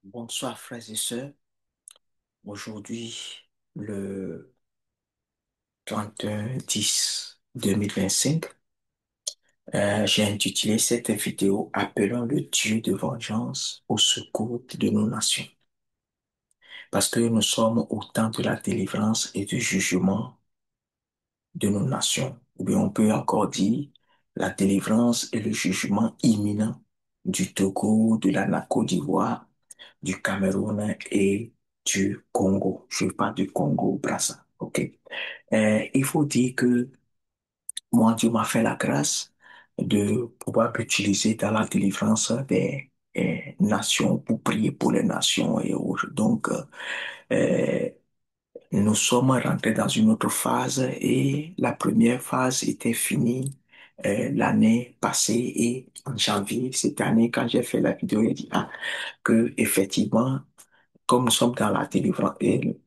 Bonsoir frères et sœurs. Aujourd'hui, le 31/10/2025, j'ai intitulé cette vidéo Appelons le Dieu de vengeance au secours de nos nations. Parce que nous sommes au temps de la délivrance et du jugement de nos nations. Ou bien on peut encore dire la délivrance et le jugement imminent du Togo, de la Côte d'Ivoire, du Cameroun et du Congo. Je parle du Congo-Brazza. OK? Il faut dire que moi, Dieu m'a fait la grâce de pouvoir m'utiliser dans la délivrance des nations pour prier pour les nations et autres. Donc, euh, nous sommes rentrés dans une autre phase et la première phase était finie l'année passée et en janvier cette année, quand j'ai fait la vidéo, j'ai dit que effectivement, comme nous sommes dans la délivrance et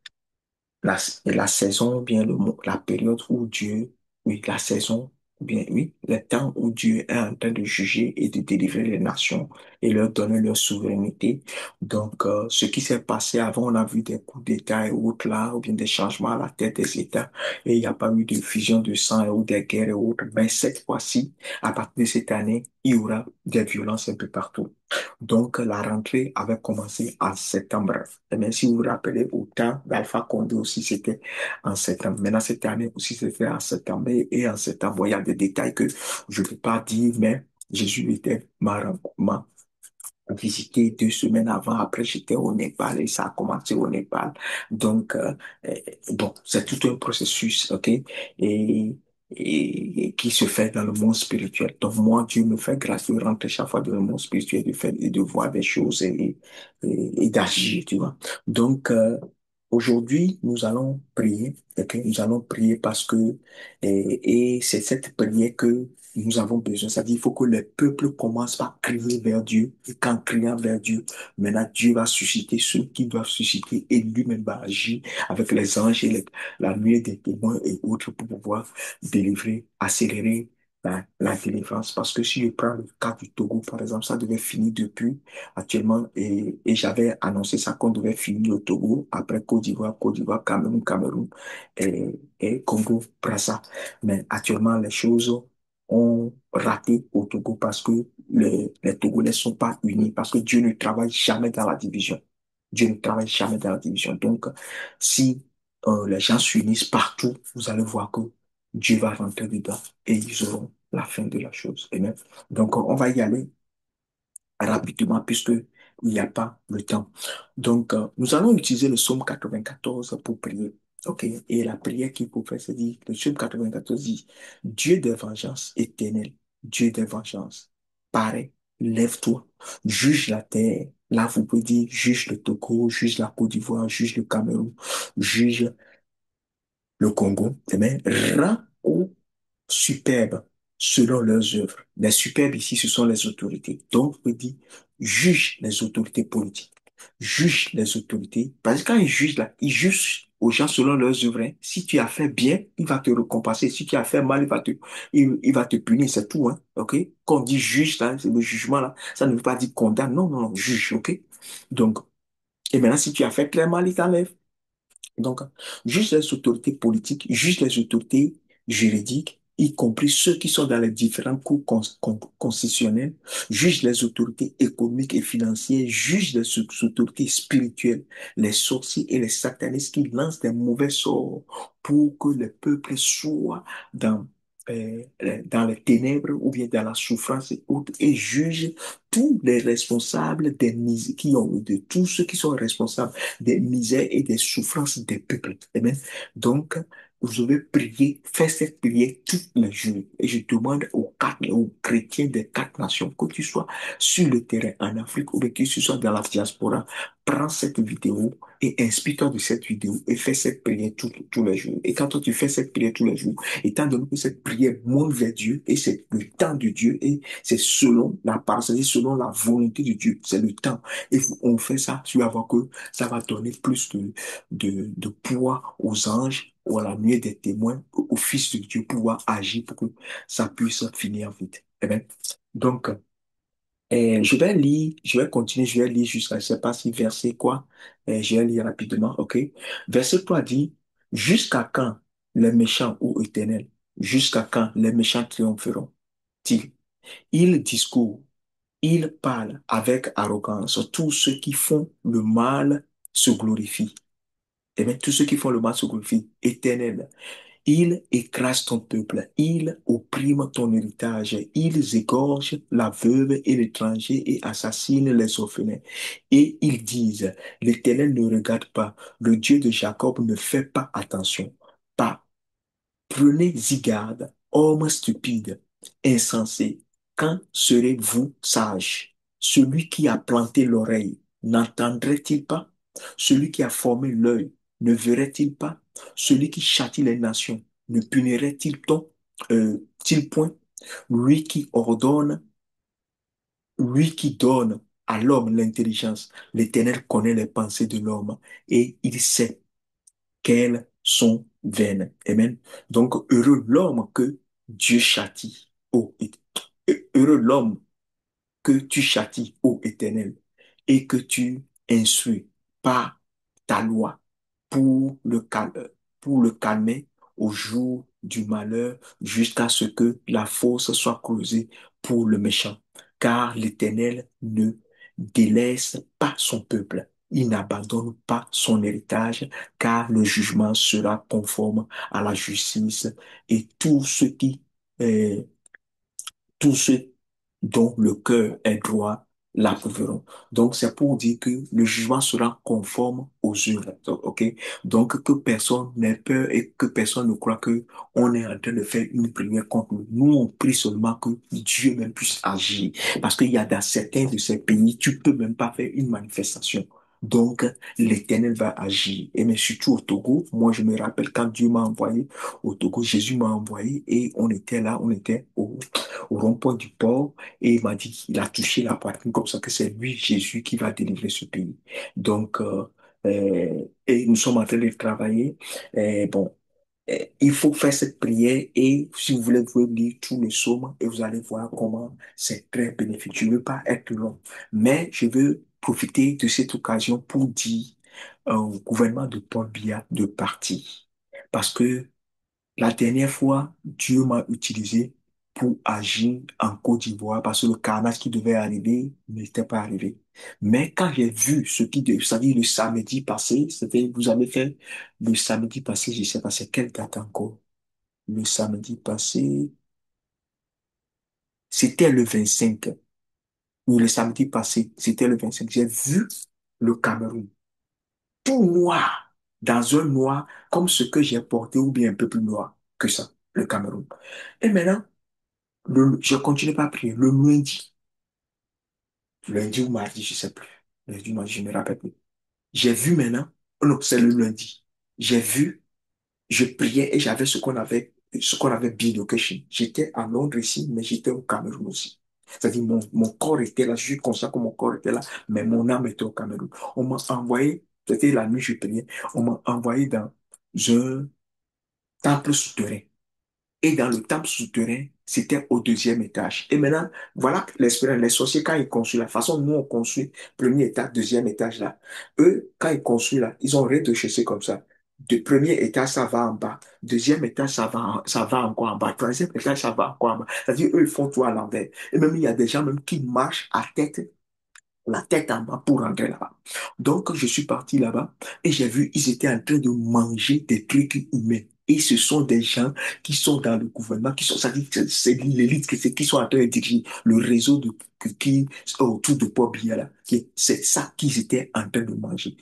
la saison, ou bien la période où Dieu, oui, la saison, ou bien, oui, le temps où Dieu est en train de juger et de délivrer les nations et leur donner leur souveraineté. Donc, ce qui s'est passé avant, on a vu des coups d'État et autres là, ou bien des changements à la tête des États, et il n'y a pas eu de fusion de sang ou des guerres et autres. Mais cette fois-ci, à partir de cette année, il y aura des violences un peu partout. Donc, la rentrée avait commencé en septembre. Et même si vous vous rappelez, au temps d'Alpha Condé aussi, c'était en septembre. Maintenant, cette année aussi, c'était en septembre. Et en septembre, bon, il y a des détails que je ne peux pas dire, mais Jésus était m'a visité 2 semaines avant. Après, j'étais au Népal et ça a commencé au Népal. Donc, euh, bon, c'est tout un processus, OK? Et qui se fait dans le monde spirituel. Donc, moi, Dieu me fait grâce de rentrer chaque fois dans le monde spirituel, de faire, et de voir des choses et d'agir, tu vois. Donc, aujourd'hui, nous allons prier, OK? Nous allons prier parce que, et c'est cette prière que nous avons besoin. C'est-à-dire, il faut que les peuples commencent par crier vers Dieu. Et qu'en criant vers Dieu, maintenant, Dieu va susciter ceux qui doivent susciter et lui-même va agir avec les anges et la nuée des témoins et autres pour pouvoir délivrer, accélérer la délivrance. Parce que si je prends le cas du Togo, par exemple, ça devait finir depuis actuellement et j'avais annoncé ça qu'on devait finir au Togo après Côte d'Ivoire, Cameroun, Cameroun et Congo, Brazza. Mais actuellement, les choses ont raté au Togo parce que les Togolais ne sont pas unis, parce que Dieu ne travaille jamais dans la division. Dieu ne travaille jamais dans la division. Donc, si les gens s'unissent partout, vous allez voir que Dieu va rentrer dedans et ils auront la fin de la chose. Amen. Donc, on va y aller rapidement puisque il n'y a pas le temps. Donc, nous allons utiliser le psaume 94 pour prier. OK? Et la prière qu'il faut faire, c'est dire, le psaume 94 dit, Dieu des vengeances éternelles, Dieu des vengeances, parais, lève-toi, juge la terre. Là, vous pouvez dire, juge le Togo, juge la Côte d'Ivoire, juge le Cameroun, juge le Congo. Amen. Rends aux superbes selon leurs œuvres. Les superbes ici, ce sont les autorités. Donc, on dit, juge les autorités politiques, juge les autorités. Parce que quand ils jugent là, ils jugent aux gens selon leurs œuvres. Hein. Si tu as fait bien, il va te récompenser. Si tu as fait mal, il va te punir. C'est tout. Hein. OK? Quand on dit juge, là, c'est le jugement là. Ça ne veut pas dire condamne. Non, non, non, juge. OK? Donc, et maintenant, si tu as fait très mal, il t'enlève. Donc, juge les autorités politiques, juge les autorités juridiques, y compris ceux qui sont dans les différents cours constitutionnels, juge les autorités économiques et financières, juge les autorités spirituelles, les sorciers et les satanistes qui lancent des mauvais sorts pour que le peuple soit dans, dans les ténèbres ou bien dans la souffrance et autres, et juge tous les responsables qui ont, de tous ceux qui sont responsables des misères et des souffrances des peuples. Amen. Donc, vous devez prier, faire cette prière tous les jours. Et je demande aux chrétiens des 4 nations, que tu sois sur le terrain en Afrique ou que tu sois dans la diaspora, prends cette vidéo et inspire-toi de cette vidéo et fais cette prière tous les jours. Et quand toi tu fais cette prière tous les jours, étant donné que cette prière monte vers Dieu et c'est le temps de Dieu et c'est selon la parole, c'est selon la volonté de Dieu, c'est le temps. Et on fait ça, tu vas voir que ça va donner plus de poids aux anges, ou à la nuée des témoins, au Fils de Dieu, pouvoir agir pour que ça puisse finir vite. Amen. Donc, Et je vais continuer, je vais lire jusqu'à, je sais pas si verset quoi, je vais lire rapidement, ok? Verset 3 dit, jusqu'à quand les méchants, ô Éternel, jusqu'à quand les méchants triompheront-ils? Ils discourent, ils parlent avec arrogance, tous ceux qui font le mal se glorifient. Eh bien, tous ceux qui font le mal se glorifient. Éternel, ils écrasent ton peuple, ils oppriment ton héritage, ils égorgent la veuve et l'étranger et assassinent les orphelins. Et ils disent, l'Éternel ne regarde pas, le Dieu de Jacob ne fait pas attention. Pas Prenez-y garde, hommes stupides, insensés. Quand serez-vous sages? Celui qui a planté l'oreille n'entendrait-il pas? Celui qui a formé l'œil ne verrait-il pas? Celui qui châtie les nations ne punirait-il point? Lui qui ordonne, lui qui donne à l'homme l'intelligence, l'Éternel connaît les pensées de l'homme et il sait qu'elles sont vaines. Amen. Donc, heureux l'homme que Dieu châtie. Oh, heureux l'homme que tu châties, ô Éternel, et que tu instruis par ta loi pour le calmer au jour du malheur jusqu'à ce que la fosse soit creusée pour le méchant. Car l'Éternel ne délaisse pas son peuple. Il n'abandonne pas son héritage, car le jugement sera conforme à la justice et euh, tous ceux dont le cœur est droit l'approuveront. Donc, c'est pour dire que le jugement sera conforme aux œuvres. OK? Donc, que personne n'ait peur et que personne ne croit que on est en train de faire une prière contre nous. Nous, on prie seulement que Dieu même puisse agir. Parce qu'il y a dans certains de ces pays, tu peux même pas faire une manifestation. Donc, l'Éternel va agir. Et mais surtout au Togo, moi, je me rappelle quand Dieu m'a envoyé au Togo, Jésus m'a envoyé et on était là, on était au rond-point du port et il m'a dit qu'il a touché la poitrine comme ça, que c'est lui, Jésus, qui va délivrer ce pays. Donc, et nous sommes en train de travailler. Bon, il faut faire cette prière et si vous voulez, vous pouvez lire tout le psaume et vous allez voir comment c'est très bénéfique. Je ne veux pas être long, mais je veux profiter de cette occasion pour dire au gouvernement de Paul Biya de partir. Parce que la dernière fois, Dieu m'a utilisé pour agir en Côte d'Ivoire parce que le carnage qui devait arriver n'était pas arrivé. Mais quand j'ai vu ce qui, vous savez, le samedi passé, vous avez fait le samedi passé, je ne sais pas c'est quelle date encore. Le samedi passé, c'était le 25. Ou le samedi passé, c'était le 25. J'ai vu le Cameroun tout noir, dans un noir comme ce que j'ai porté ou bien un peu plus noir que ça, le Cameroun. Et maintenant, je continue pas à prier. Le lundi ou mardi, je sais plus. Lundi ou mardi, je ne me rappelle plus. J'ai vu maintenant, oh non, c'est le lundi. J'ai vu, je priais et j'avais ce qu'on avait Bilocation. J'étais à Londres ici, mais j'étais au Cameroun aussi. C'est-à-dire, mon corps était là, je suis conscient que mon corps était là, mais mon âme était au Cameroun. On m'a envoyé, c'était la nuit, je priais, on m'a envoyé dans un temple souterrain. Et dans le temple souterrain, c'était au deuxième étage. Et maintenant, voilà l'expérience. Les sorciers, quand ils construisent, la façon dont nous on construit, premier étage, deuxième étage là, eux, quand ils construisent là, ils ont rez-de-chaussée comme ça. De premier étage, ça va en bas. Deuxième étage, ça va encore en bas. Troisième étage, ça va encore en bas. C'est-à-dire, eux, ils font tout à l'envers. Et même, il y a des gens même qui marchent à tête la tête en bas pour rentrer là-bas. Donc, je suis parti là-bas et j'ai vu, ils étaient en train de manger des trucs humains. Et ce sont des gens qui sont dans le gouvernement, qui sont, ça dit, c'est l'élite qui sont en train de diriger le réseau qui, autour de Port Biya là. C'est ça qu'ils étaient en train de manger.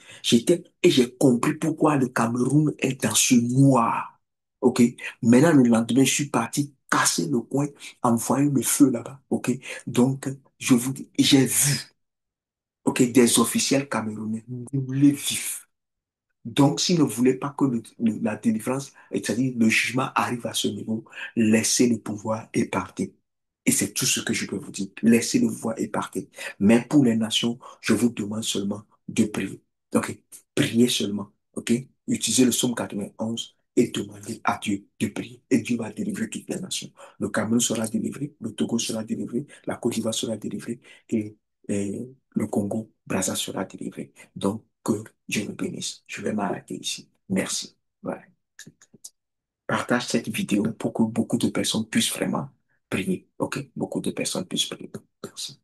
Et j'ai compris pourquoi le Cameroun est dans ce noir. OK? Maintenant, le lendemain, je suis parti casser le coin, envoyer le feu là-bas. OK? Donc, je vous dis, j'ai vu OK, des officiels camerounais brûlés vifs. Donc, s'ils ne voulaient pas que la délivrance, c'est-à-dire le jugement arrive à ce niveau, laissez le pouvoir et partez. Et c'est tout ce que je peux vous dire. Laissez le pouvoir et partez. Mais pour les nations, je vous demande seulement de prier. OK, priez seulement. OK, utilisez le psaume 91 et demander à Dieu de prier. Et Dieu va délivrer toutes les nations. Le Cameroun sera délivré, le Togo sera délivré, la Côte d'Ivoire sera délivrée et le Congo, Brazza sera délivré. Donc, que Dieu nous bénisse. Je vais m'arrêter ici. Merci. Voilà. Partage cette vidéo pour que beaucoup de personnes puissent vraiment prier. OK? Beaucoup de personnes puissent prier. Merci.